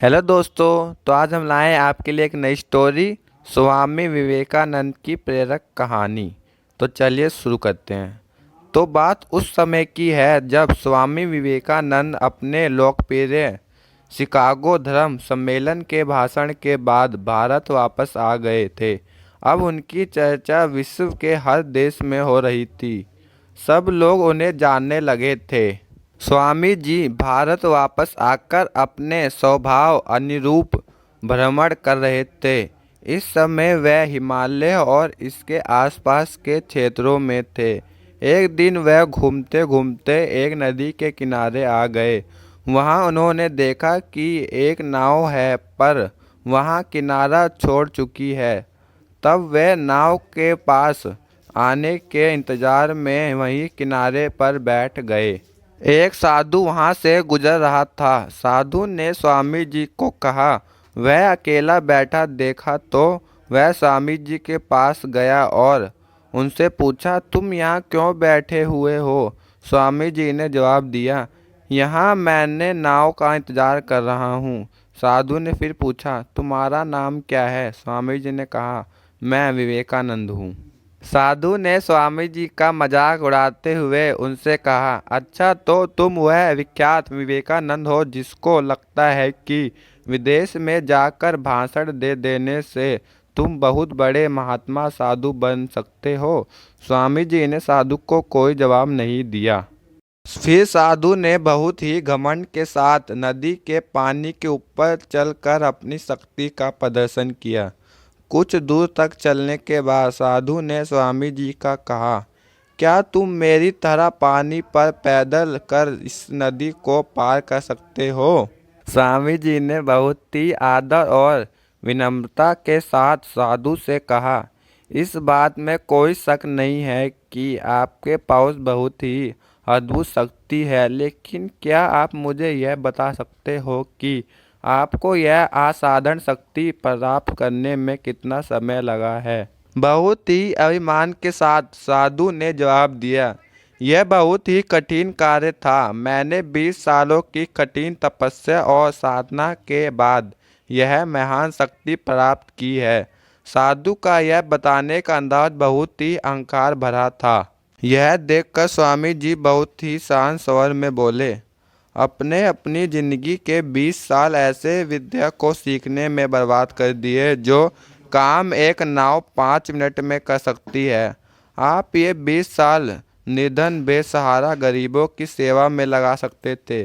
Hello दोस्तों। तो आज हम लाए हैं आपके लिए एक नई स्टोरी, स्वामी विवेकानंद की प्रेरक कहानी। तो चलिए शुरू करते हैं। तो बात उस समय की है जब स्वामी विवेकानंद अपने लोकप्रिय शिकागो धर्म सम्मेलन के भाषण के बाद भारत वापस आ गए थे। अब उनकी चर्चा विश्व के हर देश में हो रही थी। सब लोग उन्हें जानने लगे थे। स्वामी जी भारत वापस आकर अपने स्वभाव अनुरूप भ्रमण कर रहे थे। इस समय वह हिमालय और इसके आसपास के क्षेत्रों में थे। एक दिन वह घूमते घूमते एक नदी के किनारे आ गए। वहां उन्होंने देखा कि एक नाव है, पर वहां किनारा छोड़ चुकी है। तब वे नाव के पास आने के इंतजार में वहीं किनारे पर बैठ गए। एक साधु वहां से गुजर रहा था। साधु ने स्वामी जी को कहा। वह अकेला बैठा देखा तो वह स्वामी जी के पास गया और उनसे पूछा, तुम यहाँ क्यों बैठे हुए हो? स्वामी जी ने जवाब दिया, यहाँ मैंने नाव का इंतजार कर रहा हूँ। साधु ने फिर पूछा, तुम्हारा नाम क्या है? स्वामी जी ने कहा, मैं विवेकानंद हूँ। साधु ने स्वामी जी का मजाक उड़ाते हुए उनसे कहा, अच्छा तो तुम वह विख्यात विवेकानंद हो जिसको लगता है कि विदेश में जाकर भाषण दे देने से तुम बहुत बड़े महात्मा साधु बन सकते हो। स्वामी जी ने साधु को कोई जवाब नहीं दिया। फिर साधु ने बहुत ही घमंड के साथ नदी के पानी के ऊपर चलकर अपनी शक्ति का प्रदर्शन किया। कुछ दूर तक चलने के बाद साधु ने स्वामी जी का कहा, क्या तुम मेरी तरह पानी पर पैदल कर इस नदी को पार कर सकते हो? स्वामी जी ने बहुत ही आदर और विनम्रता के साथ साधु से कहा, इस बात में कोई शक नहीं है कि आपके पास बहुत ही अद्भुत शक्ति है, लेकिन क्या आप मुझे यह बता सकते हो कि आपको यह असाधारण शक्ति प्राप्त करने में कितना समय लगा है? बहुत ही अभिमान के साथ साधु ने जवाब दिया, यह बहुत ही कठिन कार्य था। मैंने 20 सालों की कठिन तपस्या और साधना के बाद यह महान शक्ति प्राप्त की है। साधु का यह बताने का अंदाज बहुत ही अहंकार भरा था। यह देखकर स्वामी जी बहुत ही शांत स्वर में बोले, अपने अपनी जिंदगी के 20 साल ऐसे विद्या को सीखने में बर्बाद कर दिए जो काम एक नाव 5 मिनट में कर सकती है। आप ये 20 साल निर्धन बेसहारा गरीबों की सेवा में लगा सकते थे।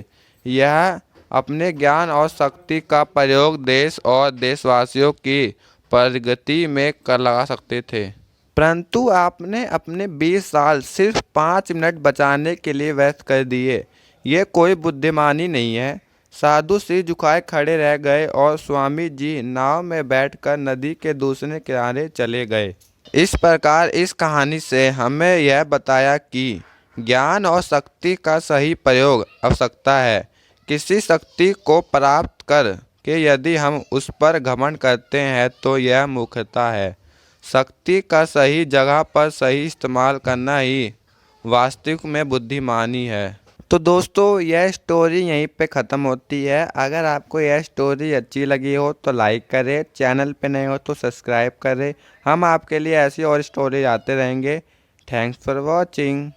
यह अपने ज्ञान और शक्ति का प्रयोग देश और देशवासियों की प्रगति में कर लगा सकते थे, परंतु आपने अपने 20 साल सिर्फ 5 मिनट बचाने के लिए व्यस्त कर दिए। ये कोई बुद्धिमानी नहीं है। साधु सिर झुकाए खड़े रह गए और स्वामी जी नाव में बैठकर नदी के दूसरे किनारे चले गए। इस प्रकार इस कहानी से हमें यह बताया कि ज्ञान और शक्ति का सही प्रयोग आवश्यकता है। किसी शक्ति को प्राप्त कर के यदि हम उस पर घमंड करते हैं तो यह मूर्खता है। शक्ति का सही जगह पर सही इस्तेमाल करना ही वास्तविक में बुद्धिमानी है। तो दोस्तों, यह स्टोरी यहीं पे ख़त्म होती है। अगर आपको यह स्टोरी अच्छी लगी हो तो लाइक करें, चैनल पे नए हो तो सब्सक्राइब करें। हम आपके लिए ऐसी और स्टोरी आते रहेंगे। Thanks for watching.